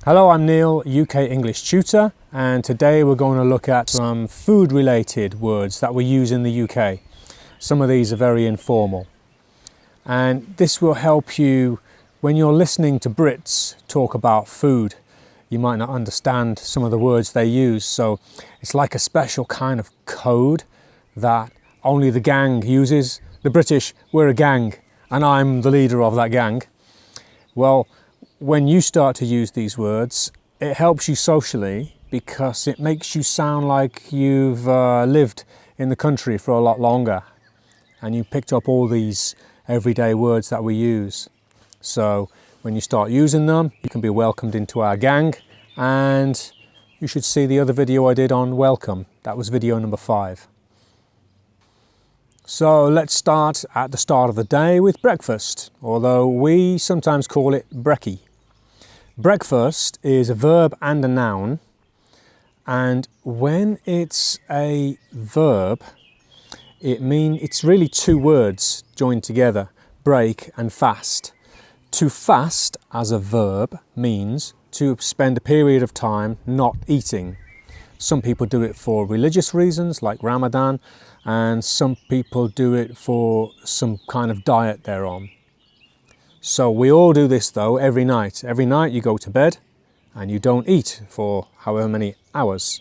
Hello, I'm Neil, UK English Tutor, and today we're going to look at some food related words that we use in the UK. Some of these are very informal, and this will help you when you're listening to Brits talk about food. You might not understand some of the words they use, so it's like a special kind of code that only the gang uses. The British, we're a gang, and I'm the leader of that gang. Well, when you start to use these words, it helps you socially because it makes you sound like you've lived in the country for a lot longer and you picked up all these everyday words that we use. So when you start using them, you can be welcomed into our gang, and you should see the other video I did on welcome. That was video number 5. So let's start at the start of the day with breakfast, although we sometimes call it brekkie. Breakfast is a verb and a noun, and when it's a verb, it's really 2 words joined together, break and fast. To fast as a verb means to spend a period of time not eating. Some people do it for religious reasons like Ramadan, and some people do it for some kind of diet they're on. So we all do this though every night. Every night you go to bed and you don't eat for however many hours.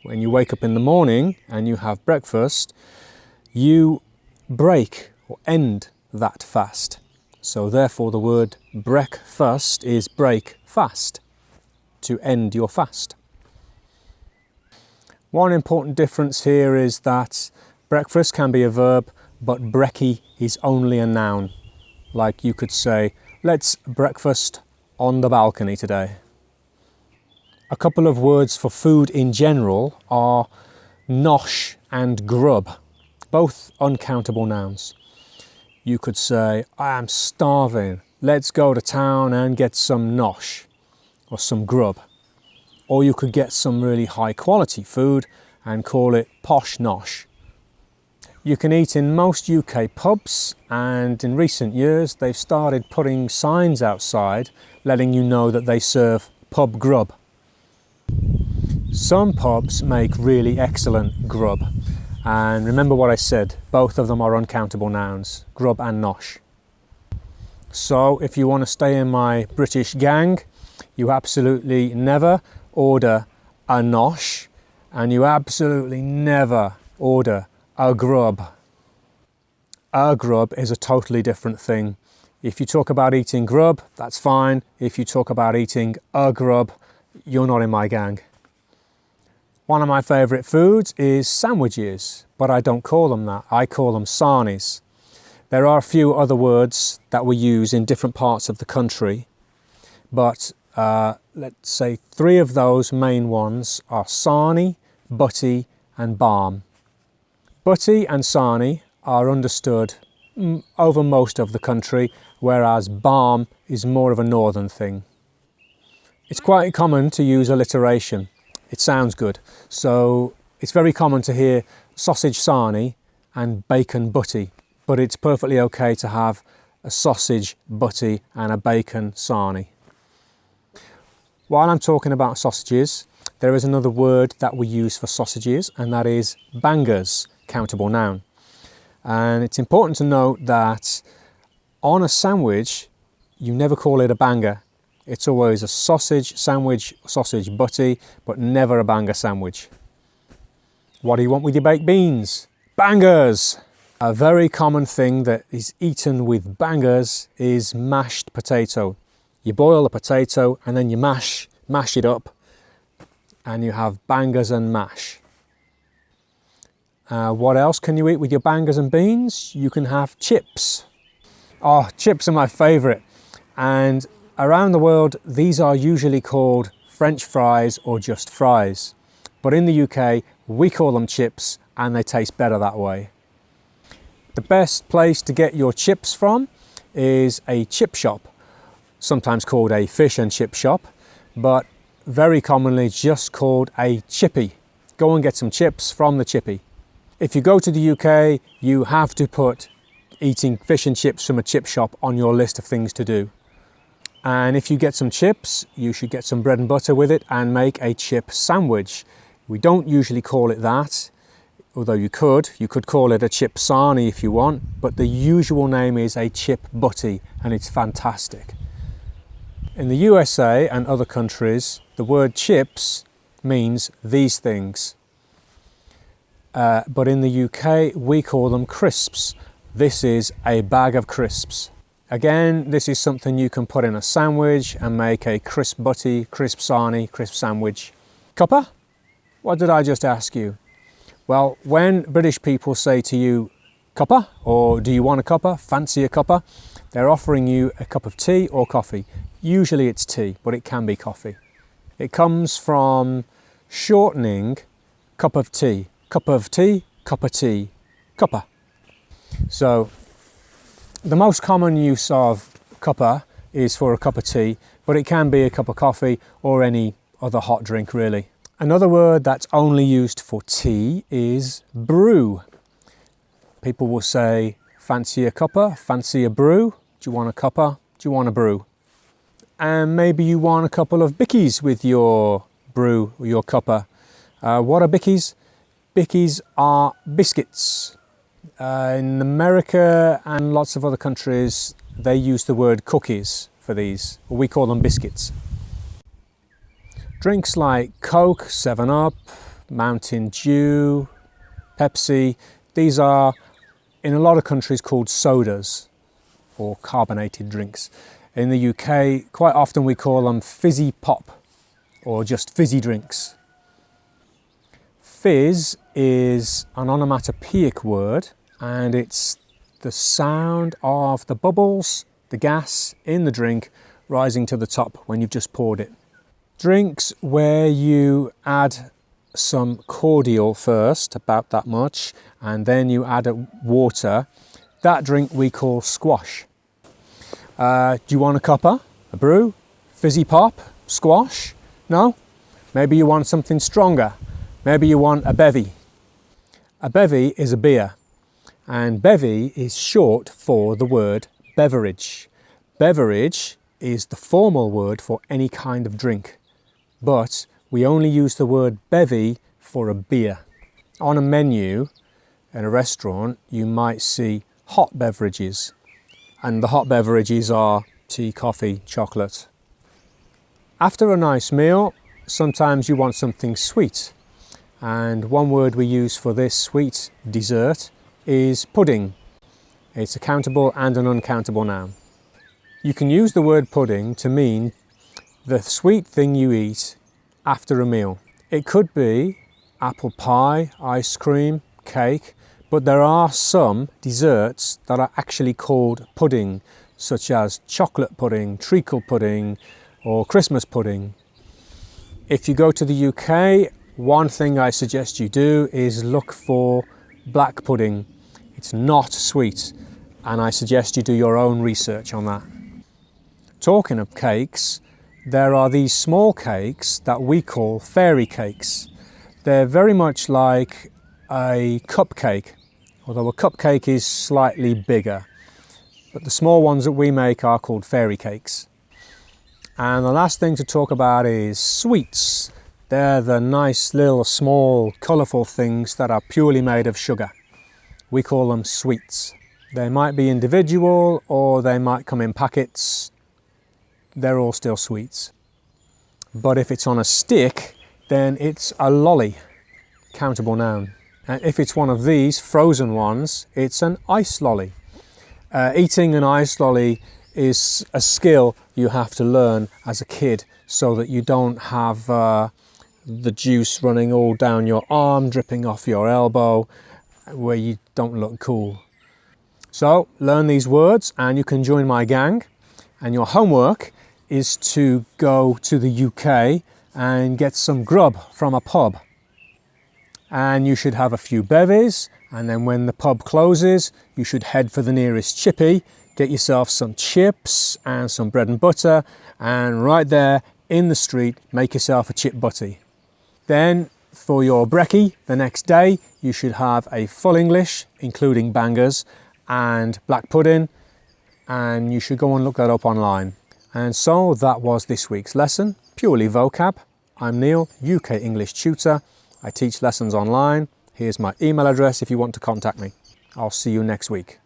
When you wake up in the morning and you have breakfast, you break or end that fast. So therefore the word breakfast is break fast, to end your fast. One important difference here is that breakfast can be a verb, but brekkie is only a noun. Like you could say, let's breakfast on the balcony today. A couple of words for food in general are nosh and grub, both uncountable nouns. You could say, I am starving, let's go to town and get some nosh or some grub. Or you could get some really high quality food and call it posh nosh. You can eat in most UK pubs, and in recent years they've started putting signs outside letting you know that they serve pub grub. Some pubs make really excellent grub, and remember what I said, both of them are uncountable nouns, grub and nosh. So if you want to stay in my British gang, you absolutely never order a nosh, and you absolutely never order a grub. A grub is a totally different thing. If you talk about eating grub, that's fine. If you talk about eating a grub, you're not in my gang. One of my favourite foods is sandwiches, but I don't call them that. I call them sarnies. There are a few other words that we use in different parts of the country, but let's say 3 of those main ones are Sarnie, butty and barm. Butty and Sarnie are understood over most of the country, whereas barm is more of a northern thing. It's quite common to use alliteration. It sounds good. So it's very common to hear sausage Sarnie and bacon butty, but it's perfectly okay to have a sausage butty and a bacon Sarnie. While I'm talking about sausages, there is another word that we use for sausages, and that is bangers, countable noun. And it's important to note that on a sandwich, you never call it a banger. It's always a sausage sandwich, sausage butty, but never a banger sandwich. What do you want with your baked beans? Bangers! A very common thing that is eaten with bangers is mashed potato. You boil the potato and then you mash it up, and you have bangers and mash. What else can you eat with your bangers and beans? You can have chips. Oh, chips are my favourite. And around the world, these are usually called French fries or just fries. But in the UK, we call them chips, and they taste better that way. The best place to get your chips from is a chip shop, sometimes called a fish and chip shop, but very commonly just called a chippy. Go and get some chips from the chippy. If you go to the UK, you have to put eating fish and chips from a chip shop on your list of things to do. And if you get some chips, you should get some bread and butter with it and make a chip sandwich. We don't usually call it that, although you could call it a chip Sarnie if you want, but the usual name is a chip butty, and it's fantastic. In the USA and other countries, the word chips means these things. But in the UK, we call them crisps. This is a bag of crisps. Again, this is something you can put in a sandwich and make a crisp butty, crisp Sarnie, crisp sandwich. Cuppa? What did I just ask you? Well, when British people say to you, cuppa, or do you want a cuppa, fancy a cuppa, they're offering you a cup of tea or coffee. Usually it's tea, but it can be coffee. It comes from shortening cup of tea, cup of tea, cup of tea, cuppa. So the most common use of cuppa is for a cup of tea, but it can be a cup of coffee or any other hot drink really. Another word that's only used for tea is brew. People will say, fancy a cuppa, fancy a brew, do you want a cuppa, do you want a brew? And maybe you want a couple of biccies with your brew or your cuppa. What are biccies? Biccies are biscuits. In America and lots of other countries, they use the word cookies for these. We call them biscuits. Drinks like Coke, 7-Up, Mountain Dew, Pepsi, these are in a lot of countries called sodas or carbonated drinks. In the UK, quite often we call them fizzy pop or just fizzy drinks. Fizz is an onomatopoeic word, and it's the sound of the bubbles, the gas in the drink rising to the top when you've just poured it. Drinks where you add some cordial first, about that much, and then you add water, that drink we call squash. Do you want a cuppa, a brew, fizzy pop, squash? No? Maybe you want something stronger. Maybe you want a bevvy. A bevvy is a beer, and bevvy is short for the word beverage. Beverage is the formal word for any kind of drink, but we only use the word bevvy for a beer. On a menu in a restaurant, you might see hot beverages, and the hot beverages are tea, coffee, chocolate. After a nice meal, sometimes you want something sweet, and one word we use for this sweet dessert is pudiŋ. It's a countable and an uncountable noun. You can use the word pudiŋ to mean the sweet thing you eat after a meal. It could be apple pie, ice cream, cake, but there are some desserts that are actually called pudiŋ, such as chocolate pudding, treacle pudding, or Christmas pudding. If you go to the UK, one thing I suggest you do is look for black pudding. It's not sweet, and I suggest you do your own research on that. Talking of cakes, there are these small cakes that we call fairy cakes. They're very much like a cupcake, although a cupcake is slightly bigger. But the small ones that we make are called fairy cakes. And the last thing to talk about is sweets. They're the nice little small colourful things that are purely made of sugar. We call them sweets. They might be individual or they might come in packets. They're all still sweets. But if it's on a stick, then it's a lolly, countable noun. And if it's one of these frozen ones, it's an ice lolly. Eating an ice lolly is a skill you have to learn as a kid so that you don't have the juice running all down your arm, dripping off your elbow, where you don't look cool. So learn these words and you can join my gang, and your homework is to go to the UK and get some grub from a pub. And you should have a few bevies, and then when the pub closes, you should head for the nearest chippy, get yourself some chips and some bread and butter, and right there in the street, make yourself a chip butty. Then for your brekkie the next day, you should have a full English, including bangers and black pudding, and you should go and look that up online. And so that was this week's lesson, purely vocab. I'm Neil, UK English Tutor. I teach lessons online. Here's my email address if you want to contact me. I'll see you next week.